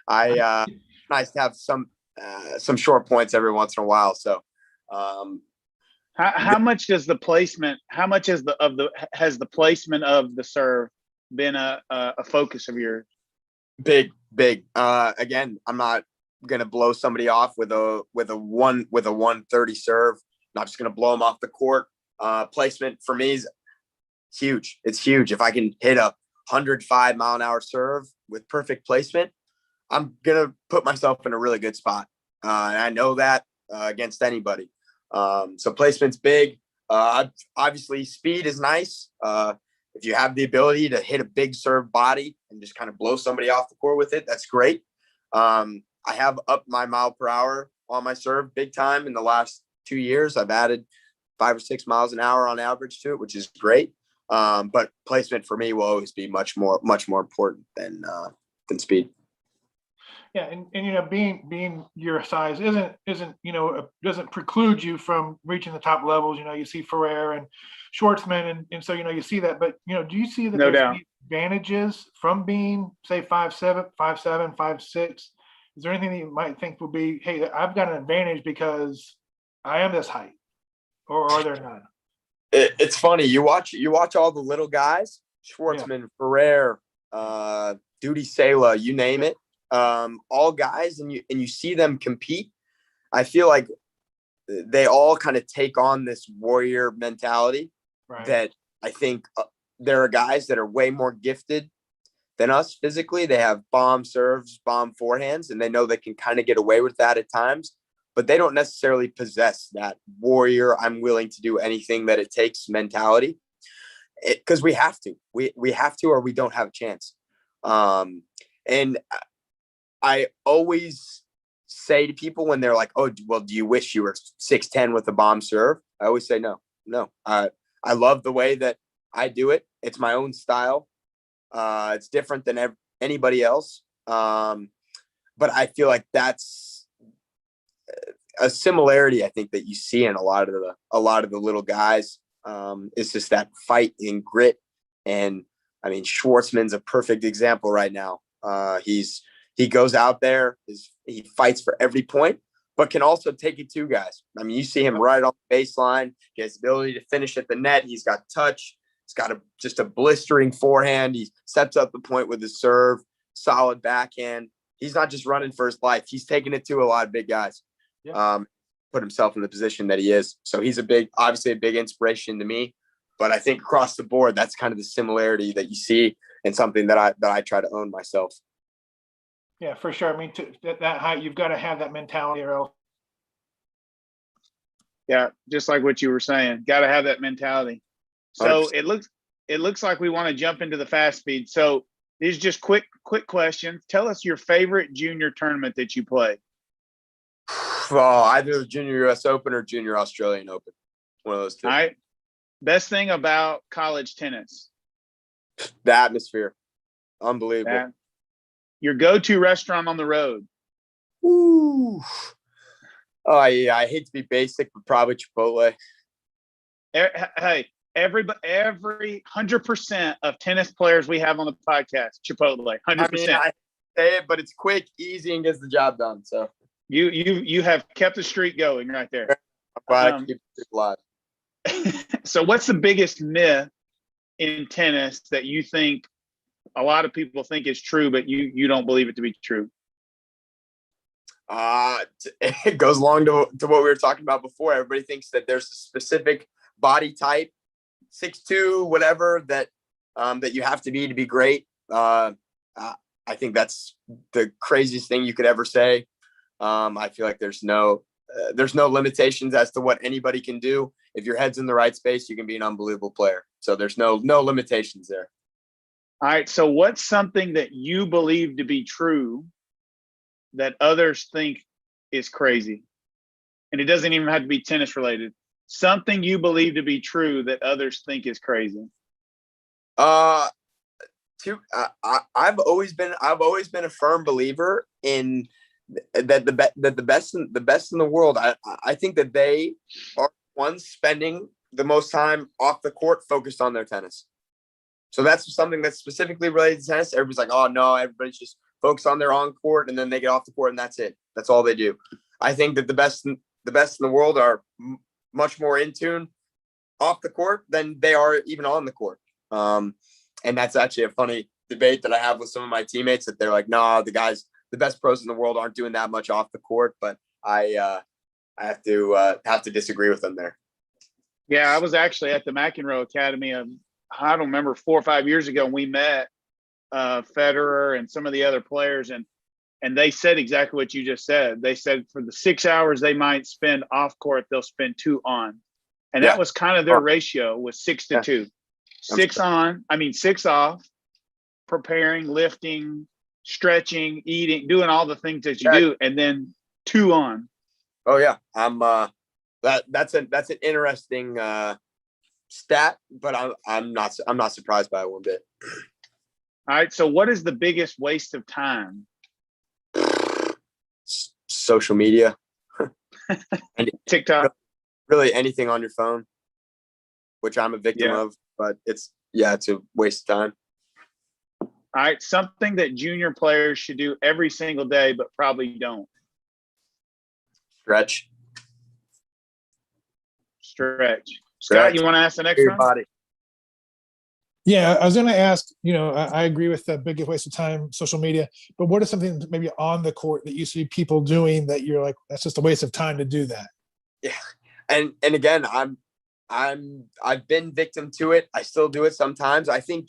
Nice to have some short points every once in a while. So, how much does the placement? How much has the placement of the serve been a focus of yours? Big. Again, I'm not gonna blow somebody off with a 130 serve. I'm not just gonna blow them off the court. Placement for me is huge. It's huge. If I can hit a 105-mile-an-hour serve with perfect placement, I'm gonna put myself in a really good spot. And I know that against anybody. So placement's big. Obviously, speed is nice. If you have the ability to hit a big serve body and just kind of blow somebody off the court with it, that's great. I have upped my mile per hour on my serve big time in the last 2 years. I've added 5 or 6 miles an hour on average to it, which is great. But placement for me will always be much more important than speed. Yeah, and being your size isn't doesn't preclude you from reaching the top levels. You see Ferrer and Schwartzman, and so you see that. But do you see that No there's doubt. any advantages from being, say, 5'7", 5'7", 5'6"? Is there anything that you might think will be, hey, I've got an advantage because I am this height, or are there none? It's funny. You watch all the little guys, Schwartzman, Ferrer, Duty Sela, you name it. All guys, and you see them compete. I feel like they all kind of take on this warrior mentality. Right. That I think there are guys that are way more gifted than us physically. They have bomb serves, bomb forehands, and they know they can kind of get away with that at times, but they don't necessarily possess that warrior, I'm willing to do anything that it takes mentality, because we have to, or we don't have a chance. And I always say to people when they're like, oh, well, do you wish you were 6'10" with a bomb serve? I always say, no. I love the way that I do it. It's my own style. It's different than anybody else. But I feel like that's a similarity, I think, that you see in a lot of the little guys. It's just that fight and grit. And I mean, Schwartzman's a perfect example right now. He goes out there, he fights for every point, but can also take it to guys. I mean, you see him right on the baseline. He has the ability to finish at the net. He's got touch. He's got just a blistering forehand. He steps up the point with his serve, solid backhand. He's not just running for his life. He's taking it to a lot of big guys. Yeah. Put himself in the position that he is. So he's obviously a big inspiration to me. But I think across the board, that's kind of the similarity that you see, and something that I try to own myself. Yeah, for sure. I mean, that height, you've got to have that mentality, or else. Yeah, just like what you were saying, got to have that mentality. So 100%. it looks like we want to jump into the fast speed. So These are just quick questions. Tell us your favorite junior tournament that you played. Well, either the Junior US Open or Junior Australian Open. One of those two. All right. Best thing about college tennis? The atmosphere. Unbelievable. Your go-to restaurant on the road? Ooh. Oh, yeah. I hate to be basic, but probably Chipotle. Hey, every 100% of tennis players we have on the podcast, Chipotle, 100%. I mean, I say it, but it's quick, easy, and gets the job done. So you have kept the streak going right there. I'm glad I keep it alive. So what's the biggest myth in tennis that you think a lot of people think is true, but you don't believe it to be true? It goes along to what we were talking about before. Everybody thinks that there's a specific body type, 6'2", whatever, that you have to be great. I think that's the craziest thing you could ever say. I feel like there's no limitations as to what anybody can do. If your head's in the right space, you can be an unbelievable player. So there's no limitations there. All right. So what's something that you believe to be true that others think is crazy? And it doesn't even have to be tennis related. Something you believe to be true that others think is crazy. I've always been a firm believer in that the best in the world. I think that they are ones spending the most time off the court focused on their tennis. So that's something that's specifically related to tennis. Everybody's like, oh no, everybody's just focused on their on court and then they get off the court and that's it. That's all they do. I think that the best in the world are much more in tune off the court than they are even on the court. And that's actually a funny debate that I have with some of my teammates, that they're like, no, the best pros in the world aren't doing that much off the court. But I have to disagree with them there. Yeah, I was actually at the McEnroe Academy. I don't remember 4 or 5 years ago, and we met Federer and some of the other players, and they said exactly what you just said. They said for the 6 hours they might spend off court, they'll spend 2 on, and that was kind of their ratio, was 6 to 2. 6 on, 6 off, preparing, lifting, stretching, eating, doing all the things that you do, and then 2 on. Oh yeah, that's an interesting stat, but I'm not surprised by it one bit. All right, so what is the biggest waste of time? Social media. TikTok. Really anything on your phone, which I'm a victim of, but it's a waste of time. All right, something that junior players should do every single day, but probably don't. Stretch. Scott, you want to ask the next one? Body. Yeah, I was going to ask, I agree with the biggest waste of time, social media, but what is something maybe on the court that you see people doing that you're like, that's just a waste of time to do that? Yeah. And again, I've been victim to it. I still do it sometimes. I think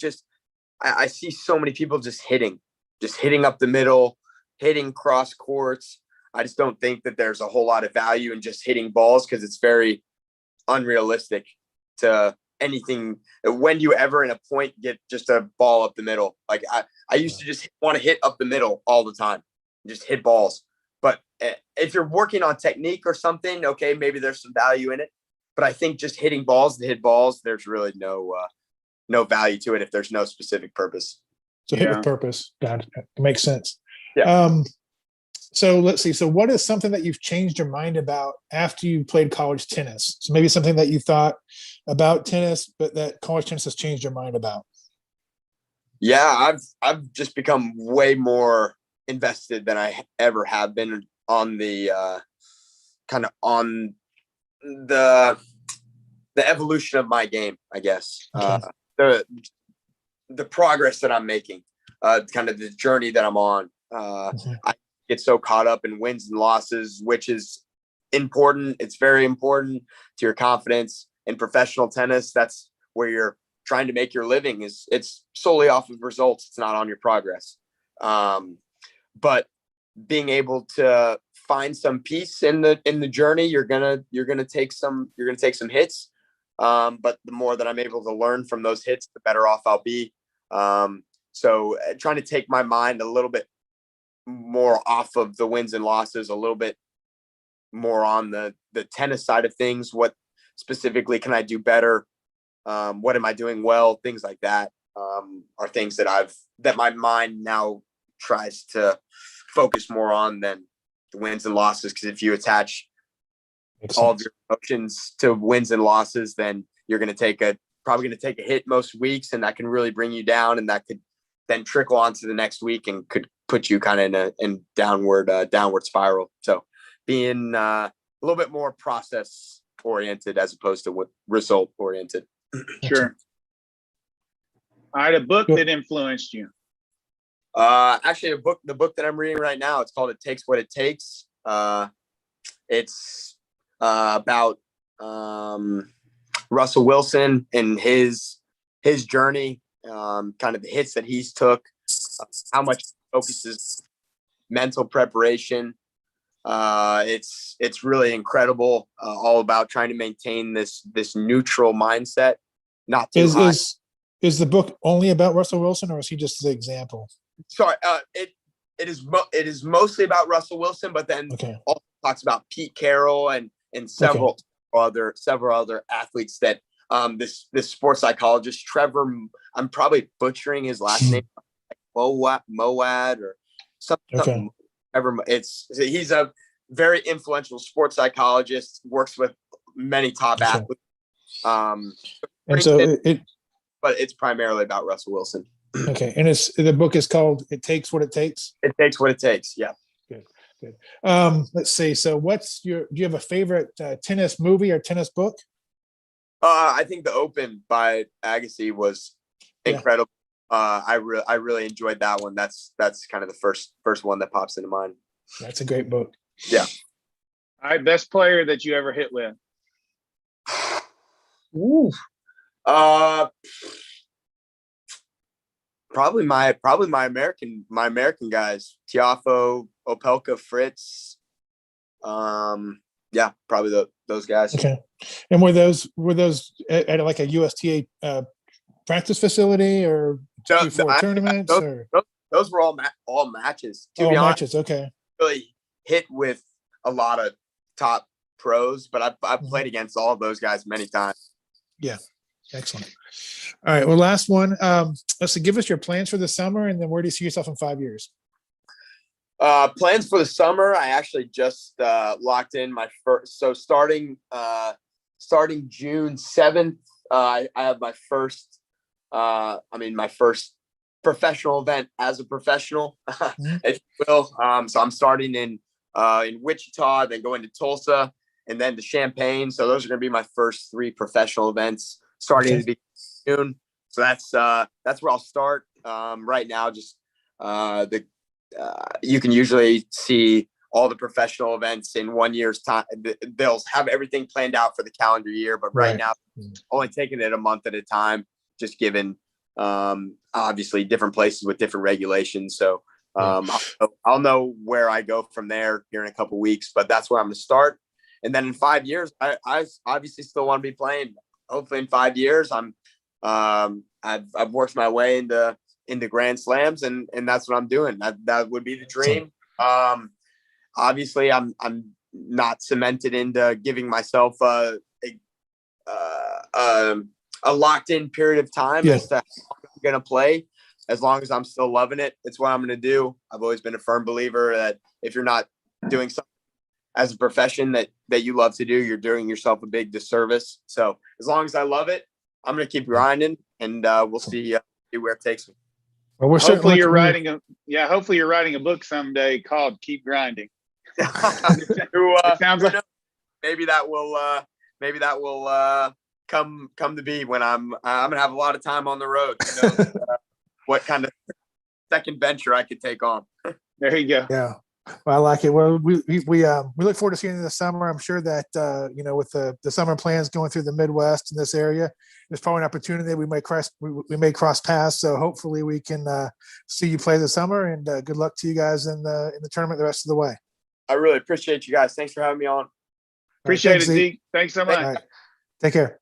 I see so many people just hitting up the middle, hitting cross courts. I just don't think that there's a whole lot of value in just hitting balls, because it's very unrealistic to anything. When do you ever in a point get just a ball up the middle? Like I used to just want to hit up the middle all the time, just hit balls. But if you're working on technique or something, okay, maybe there's some value in it. But I think just hitting balls to hit balls, there's really no value to it if there's no specific purpose. So hit with purpose. God, it makes sense. Yeah. So let's see. So what is something that you've changed your mind about after you played college tennis? So maybe something that you thought about tennis, but that college tennis has changed your mind about. Yeah, I've just become way more invested than I ever have been on the on the evolution of my game, I guess. Okay. The progress that I'm making, kind of the journey that I'm on. I get so caught up in wins and losses, which is important. It's very important to your confidence in professional tennis. That's where you're trying to make your living. It's solely off of results. It's not on your progress. But being able to find some peace in the journey, you're gonna take some hits. But the more that I'm able to learn from those hits, the better off I'll be. So trying to take my mind a little bit more off of the wins and losses, a little bit more on the tennis side of things. What specifically can I do better? What am I doing well? Things like that are things that my mind now tries to focus more on than the wins and losses. Because if you attach all of your emotions to wins and losses, then you're going to probably going to take a hit most weeks, and that can really bring you down, and that could then trickle on to the next week and could put you kind of in downward spiral. So being a little bit more process oriented as opposed to result oriented. Sure. All right, a book that influenced you. Actually, the book that I'm reading right now, it's called It Takes What It Takes. It's about Russell Wilson and his journey, kind of the hits that he's took, how much he focuses mental preparation. It's really incredible. All about trying to maintain this neutral mindset, not too high. Is the book only about Russell Wilson, or is he just the example? Sorry, it is mostly about Russell Wilson, but then also talks about Pete Carroll and several other athletes that this sports psychologist Trevor, I'm probably butchering his last name, like Moad or something. He's a very influential sports psychologist, works with many top athletes. But it's primarily about Russell Wilson. Okay, and the book is called "It Takes What It Takes." It takes what it takes. Yeah. Good. Let's see. So, do you have a favorite tennis movie or tennis book? I think The Open by Agassi was incredible. I really enjoyed that one. That's kind of the first one that pops into mind. That's a great book. Yeah. All right, best player that you ever hit with. Ooh. Probably my American guys, Tiafoe, Opelka, Fritz. Yeah, probably those guys. Okay. And were those at like a USTA practice facility or before tournaments? Those were all matches. To be honest, matches. Okay. Really hit with a lot of top pros, but I've played against all of those guys many times. Yeah. Excellent. All right. Well, last one. Let's see, give us your plans for the summer, and then where do you see yourself in 5 years? Plans for the summer. I actually just locked in my first. So starting June 7th, I have my first. My first professional event as a professional, if you will. So I'm starting in Wichita, then going to Tulsa, and then to Champaign. So those are going to be my first 3 professional events starting at the beginning of June. So that's where I'll start. Right now, just you can usually see all the professional events in 1 year's time. They'll have everything planned out for the calendar year, but right now, only taking it a month at a time, just given obviously different places with different regulations. So I'll know where I go from there here in a couple of weeks, but that's where I'm going to start. And then in 5 years, I obviously still want to be playing. Hopefully in 5 years, I've worked my way into Grand Slams, and that's what I'm doing. That would be the dream. Obviously, I'm not cemented into giving myself a locked in period of time as to how I'm going to play. As long as I'm still loving it, it's what I'm going to do. I've always been a firm believer that if you're not doing something as a profession that you love to do, you're doing yourself a big disservice. So as long as I love it, I'm going to keep grinding, and we'll see where it takes me. Well, hopefully you're writing a book someday called "Keep Grinding." It sounds like maybe that will come to be when I'm gonna have a lot of time on the road. What kind of second venture I could take on. There you go. Yeah. Well, I like it. Well, we look forward to seeing you in the summer. I'm sure that with the summer plans going through the Midwest in this area, there's probably an opportunity we may cross paths. So hopefully we can see you play this summer. And good luck to you guys in the tournament the rest of the way. I really appreciate you guys. Thanks for having me on. Appreciate it, Zeke. Thanks so much. All right. Take care.